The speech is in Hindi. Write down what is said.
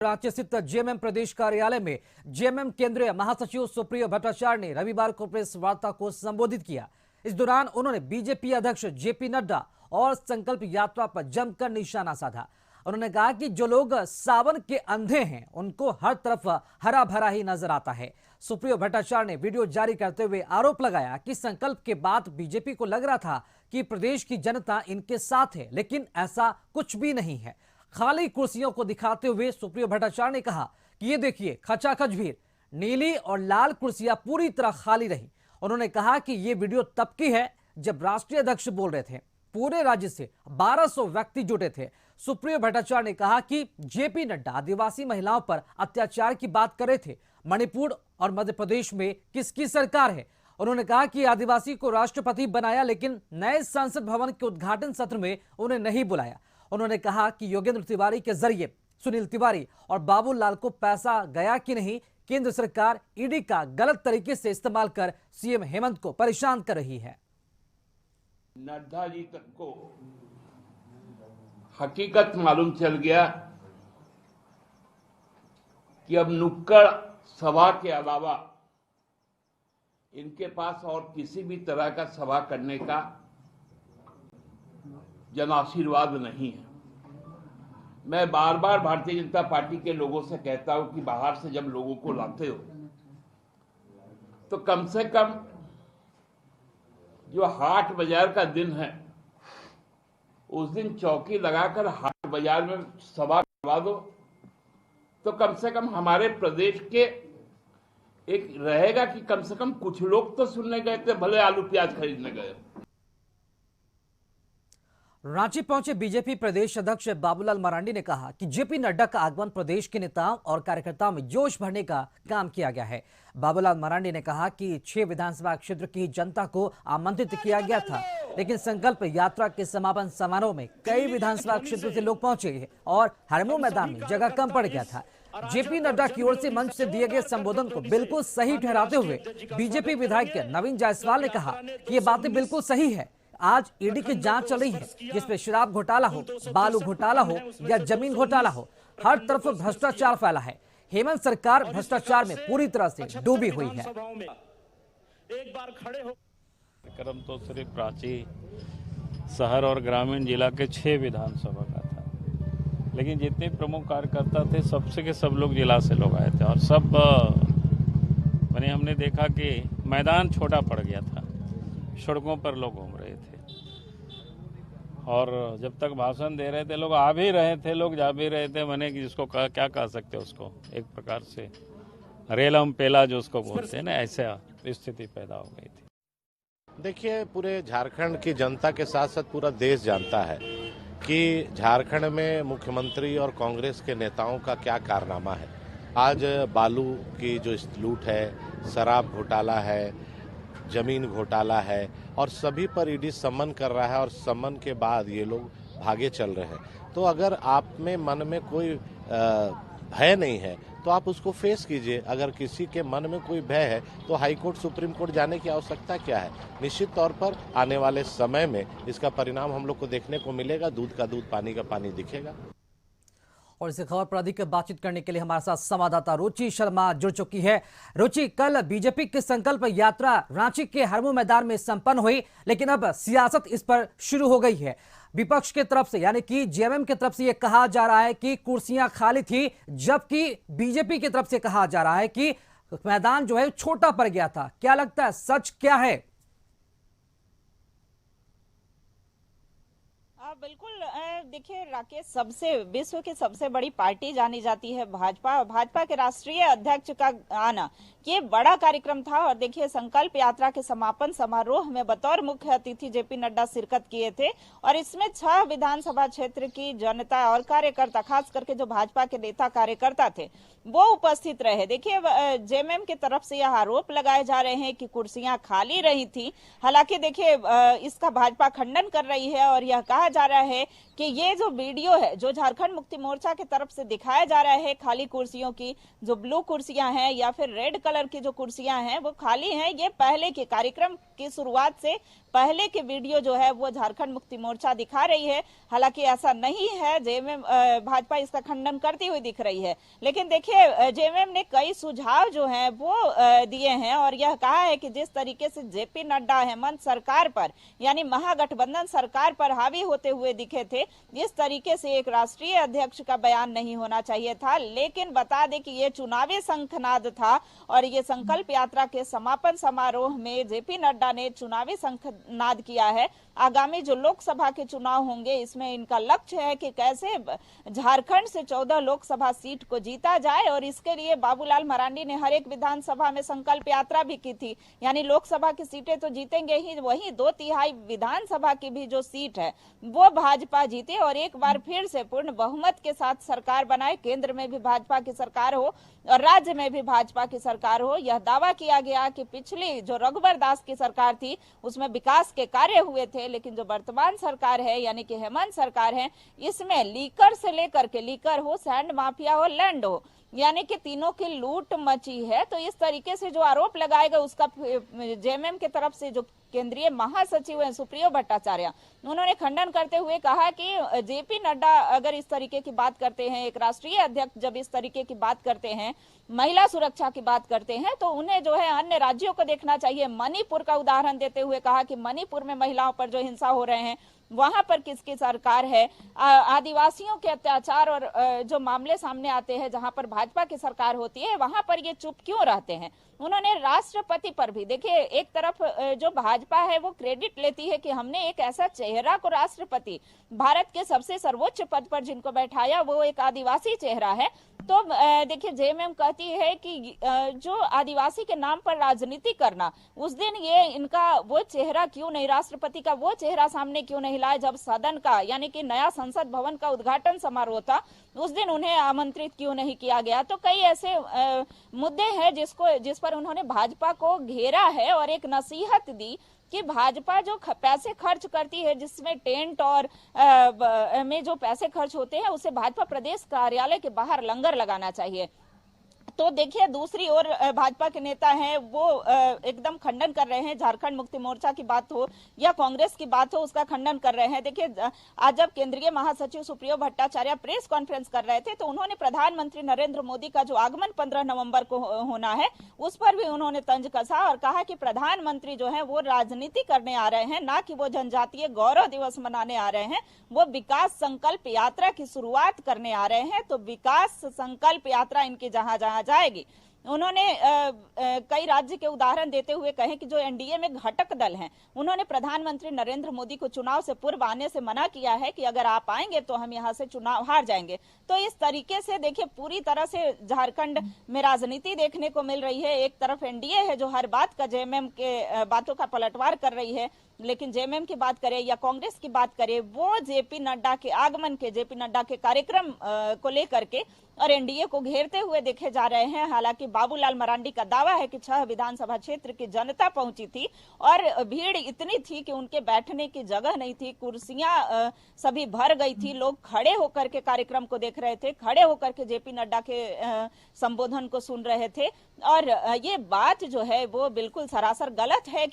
रांची स्थित जेएमएम प्रदेश कार्यालय में जेएमएम केंद्रीय महासचिव सुप्रियो भट्टाचार्य ने रविवार को प्रेस वार्ता को संबोधित किया। इस दौरान उन्होंने बीजेपी अध्यक्ष जेपी नड्डा और संकल्प यात्रा पर जमकर निशाना साधा। उन्होंने कहा कि जो लोग सावन के अंधे हैं उनको हर तरफ हरा भरा ही नजर आता है। सुप्रियो भट्टाचार्य ने वीडियो जारी करते हुए आरोप लगाया कि संकल्प के बाद बीजेपी को लग रहा था कि प्रदेश की जनता इनके साथ है, लेकिन ऐसा कुछ भी नहीं है। खाली कुर्सियों को दिखाते हुए सुप्रियो भट्टाचार्य ने कहा कि ये देखिए खचाखच भीड़, नीली और लाल कुर्सियां पूरी तरह खाली रही। उन्होंने कहा कि ये वीडियो तब की है जब राष्ट्रीय अध्यक्ष बोल रहे थे। पूरे राज्य से 1200 व्यक्ति जुटे थे। सुप्रियो भट्टाचार्य ने कहा कि जेपी नड्डा आदिवासी महिलाओं पर अत्याचार की बात कर रहे थे। मणिपुर और मध्य प्रदेश में किसकी सरकार है? उन्होंने कहा कि आदिवासी को राष्ट्रपति बनाया, लेकिन नए संसद भवन के उद्घाटन सत्र में उन्हें नहीं बुलाया। उन्होंने कहा कि योगेंद्र तिवारी के जरिए सुनील तिवारी और बाबूलाल को पैसा गया कि नहीं, केंद्र सरकार ईडी का गलत तरीके से इस्तेमाल कर सीएम हेमंत को परेशान कर रही है। नड्डा जी तक को हकीकत मालूम चल गया कि अब नुक्कड़ सभा के अलावा इनके पास और किसी भी तरह का सभा करने का जन आशीर्वाद नहीं है। मैं बार बार भारतीय जनता पार्टी के लोगों से कहता हूं कि बाहर से जब लोगों को लाते हो तो कम से कम जो हाट बाजार का दिन है उस दिन चौकी लगाकर हाट बाजार में सभा करवा दो, तो कम से कम हमारे प्रदेश के एक रहेगा कि कम से कम कुछ लोग तो सुनने गए थे, भले आलू प्याज खरीदने गए। रांची पहुंचे बीजेपी प्रदेश अध्यक्ष बाबूलाल मरांडी ने कहा कि जेपी नड्डा का आगमन प्रदेश के नेताओं और कार्यकर्ताओं में जोश भरने का काम किया गया है। बाबूलाल मरांडी ने कहा कि 6 विधानसभा क्षेत्र की जनता को आमंत्रित किया गया था, लेकिन संकल्प यात्रा के समापन समारोह में कई विधानसभा क्षेत्रों से लोग पहुंचे और हरमू मैदान में जगह कम पड़ गया था। जेपी नड्डा की ओर से मंच से दिए गए संबोधन को बिल्कुल सही ठहराते हुए बीजेपी विधायक नवीन जायसवाल ने कहा कि ये बातें बिल्कुल सही है। आज ईडी की जांच चल रही है, जिसमें शराब घोटाला हो, बालू घोटाला हो या जमीन घोटाला हो, हर तरफ भ्रष्टाचार फैला है। हेमंत सरकार भ्रष्टाचार में पूरी तरह से डूबी हुई है। एक बार खड़े हो कार्यक्रम तो सिर्फ रांची शहर और ग्रामीण जिला के 6 विधानसभा का था, लेकिन जितने प्रमुख कार्यकर्ता थे सबसे के सब लोग जिला से लोग आए थे और सब मैंने हमने देखा कि मैदान छोटा पड़ गया था, सड़कों पर लोग घूम रहे थे और जब तक भाषण दे रहे थे लोग आ भी रहे थे, लोग जा भी रहे थे। मैंने कि जिसको क्या कह सकते उसको, एक प्रकार से रेलम पेला जो उसको बोलते हैं ना, ऐसा स्थिति पैदा हो गई थी। देखिए, पूरे झारखंड की जनता के साथ साथ पूरा देश जानता है कि झारखंड में मुख्यमंत्री और कांग्रेस के नेताओं का क्या कारनामा है। आज बालू की जो लूट है, शराब घोटाला है, जमीन घोटाला है और सभी पर ईडी सम्मन कर रहा है और सम्मन के बाद ये लोग भागे चल रहे हैं। तो अगर आप में मन में कोई भय नहीं है तो आप उसको फेस कीजिए। अगर किसी के मन में कोई भय है तो हाई कोर्ट सुप्रीम कोर्ट जाने की आवश्यकता क्या है। निश्चित तौर पर आने वाले समय में इसका परिणाम हम लोग को देखने को मिलेगा। दूध का दूध, पानी का पानी दिखेगा। और इस खबर पर अधिक बातचीत करने के लिए हमारे साथ संवाददाता रुचि शर्मा जुड़ चुकी है। रुचि, कल बीजेपी की संकल्प यात्रा रांची के हरमू मैदान में संपन्न हुई, लेकिन अब सियासत इस पर शुरू हो गई है। विपक्ष के तरफ से यानी कि जेएमएम की तरफ से यह कहा जा रहा है कि कुर्सियां खाली थी, जबकि बीजेपी की तरफ से कहा जा रहा है कि मैदान जो है छोटा पड़ गया था। क्या लगता है, सच क्या है? बिल्कुल, देखिए राकेश, सबसे विश्व की सबसे बड़ी पार्टी जानी जाती है भाजपा के राष्ट्रीय अध्यक्ष का आना ये बड़ा कार्यक्रम था। और देखिए, संकल्प यात्रा के समापन समारोह में बतौर मुख्य अतिथि जेपी नड्डा शिरकत किए थे और इसमें 6 विधानसभा क्षेत्र की जनता और कार्यकर्ता, खास करके जो भाजपा के नेता कार्यकर्ता थे, वो उपस्थित रहे। देखिए, जेएमएम की तरफ से यह आरोप लगाए जा रहे हैं कि कुर्सियां खाली रही थी। हालांकि देखिए, इसका भाजपा खंडन कर रही है और यह कहा जा रहा है कि ये जो वीडियो है जो झारखंड मुक्ति मोर्चा की तरफ से दिखाया जा रहा है, खाली कुर्सियों की, जो ब्लू कुर्सियां हैं या फिर रेड कलर की जो कुर्सियां हैं वो खाली हैं, ये पहले के कार्यक्रम की शुरुआत से पहले के वीडियो जो है वो झारखंड मुक्ति मोर्चा दिखा रही है। हालांकि ऐसा नहीं है, जेएमएम भाजपा इसका खंडन करती हुई दिख रही है। लेकिन देखिए जेएमएम ने कई सुझाव जो हैं वो दिए हैं और यह कहा है कि जिस तरीके से जेपी नड्डा हेमंत सरकार पर यानी महागठबंधन सरकार पर हावी होते हुए दिखे थे, इस तरीके से एक राष्ट्रीय अध्यक्ष का बयान नहीं होना चाहिए था। लेकिन बता दें कि ये चुनावी शंखनाद था और ये संकल्प यात्रा के समापन समारोह में जेपी नड्डा ने चुनावी शंखनाद किया है। आगामी जो लोकसभा के चुनाव होंगे इसमें इनका लक्ष्य है कि कैसे झारखंड से 14 लोकसभा सीट को जीता जाए और इसके लिए बाबूलाल मरांडी ने हर एक विधानसभा में संकल्प यात्रा भी की थी। यानी लोकसभा की सीटें तो जीतेंगे ही, वहीं 2/3 विधानसभा की भी जो सीट है वो भाजपा जीते और एक बार फिर से पूर्ण बहुमत के साथ सरकार बनाए, केंद्र में भी भाजपा की सरकार हो और राज्य में भी भाजपा की सरकार हो। यह दावा किया गया कि पिछली जो रघुवर दास की सरकार थी उसमें विकास के कार्य हुए थे, लेकिन जो वर्तमान सरकार है यानी कि हेमंत सरकार है, इसमें लीकर से लेकर के लीकर हो, सैंड माफिया हो, लैंड हो, यानी कि तीनों की लूट मची है। तो इस तरीके से जो आरोप लगाएगा उसका जेएमएम की तरफ से जो केंद्रीय महासचिव हैं सुप्रियो भट्टाचार्य, उन्होंने खंडन करते हुए कहा कि जेपी नड्डा अगर इस तरीके की बात करते हैं, एक राष्ट्रीय अध्यक्ष जब इस तरीके की बात करते हैं, महिला सुरक्षा की बात करते हैं, तो उन्हें जो है अन्य राज्यों को देखना चाहिए। मणिपुर का उदाहरण देते हुए कहा कि मणिपुर में महिलाओं पर जो हिंसा हो रहे हैं वहां पर किसकी सरकार है। आदिवासियों के अत्याचार और जो मामले सामने आते हैं जहां पर भाजपा की सरकार होती है वहां पर ये चुप क्यों रहते हैं। उन्होंने राष्ट्रपति पर भी, देखिए एक तरफ जो भाजपा है वो क्रेडिट लेती है कि हमने एक ऐसा चेहरा को राष्ट्रपति, भारत के सबसे सर्वोच्च पद पर जिनको बैठाया वो एक आदिवासी चेहरा है। तो देखिए जेएमएम कहती है कि जो आदिवासी के नाम पर राजनीति करना, उस दिन ये इनका वो चेहरा क्यों नहीं, राष्ट्रपति का वो चेहरा सामने क्यों नहीं लाए जब सदन का यानी कि नया संसद भवन का उद्घाटन समारोह था, उस दिन उन्हें आमंत्रित क्यों नहीं किया गया। तो कई ऐसे मुद्दे हैं जिस पर उन्होंने भाजपा को घेरा है और एक नसीहत दी कि भाजपा जो पैसे खर्च करती है, जिसमें टेंट और में जो पैसे खर्च होते हैं उसे भाजपा प्रदेश कार्यालय के बाहर लंगर लगाना चाहिए। तो देखिए दूसरी ओर भाजपा के नेता हैं वो एकदम खंडन कर रहे हैं, झारखंड मुक्ति मोर्चा की बात हो या कांग्रेस की बात हो उसका खंडन कर रहे हैं। देखिए आज जब केंद्रीय महासचिव सुप्रियो भट्टाचार्य प्रेस कॉन्फ्रेंस कर रहे थे तो उन्होंने प्रधानमंत्री नरेंद्र मोदी का जो आगमन 15 नवंबर को होना है उस पर भी उन्होंने तंज कसा और कहा कि प्रधानमंत्री जो है वो राजनीति करने आ रहे हैं, ना कि वो जनजातीय गौरव दिवस मनाने आ रहे हैं, वो विकास संकल्प यात्रा की शुरुआत करने आ रहे हैं। तो विकास संकल्प यात्रा इनकी जहां जहां जाएगी। उन्होंने कई राज्य के उदाहरण देते हुए कहे कि जो एनडीए में घटक दल हैं उन्होंने प्रधानमंत्री नरेंद्र मोदी को चुनाव से पूर्व आने से मना किया है कि अगर आप आएंगे तो हम यहां से चुनाव हार जाएंगे। तो इस तरीके से देखिए पूरी तरह से झारखंड में राजनीति देखने को मिल रही है। एक तरफ एनडीए है जो हर बात का जेएमएम के बातों का पलटवार कर रही है, लेकिन जेएमएम की बात करें या कांग्रेस की बात करें वो जेपी नड्डा के आगमन के, जेपी नड्डा के कार्यक्रम को लेकर के और एनडीए को घेरते हुए देखे जा रहे हैं। हालांकि बाबूलाल मरांडी का दावा है कि 6 विधानसभा क्षेत्र की जनता पहुंची थी और भीड़ इतनी थी कि उनके बैठने की जगह नहीं थी, कुर्सियां सभी भर गई थी, लोग खड़े होकर के कार्यक्रम को देख रहे थे, खड़े होकर के जेपी नड्डा के संबोधन को सुन रहे थे। और ये बात जो है वो बिल्कुल सरासर गलत है।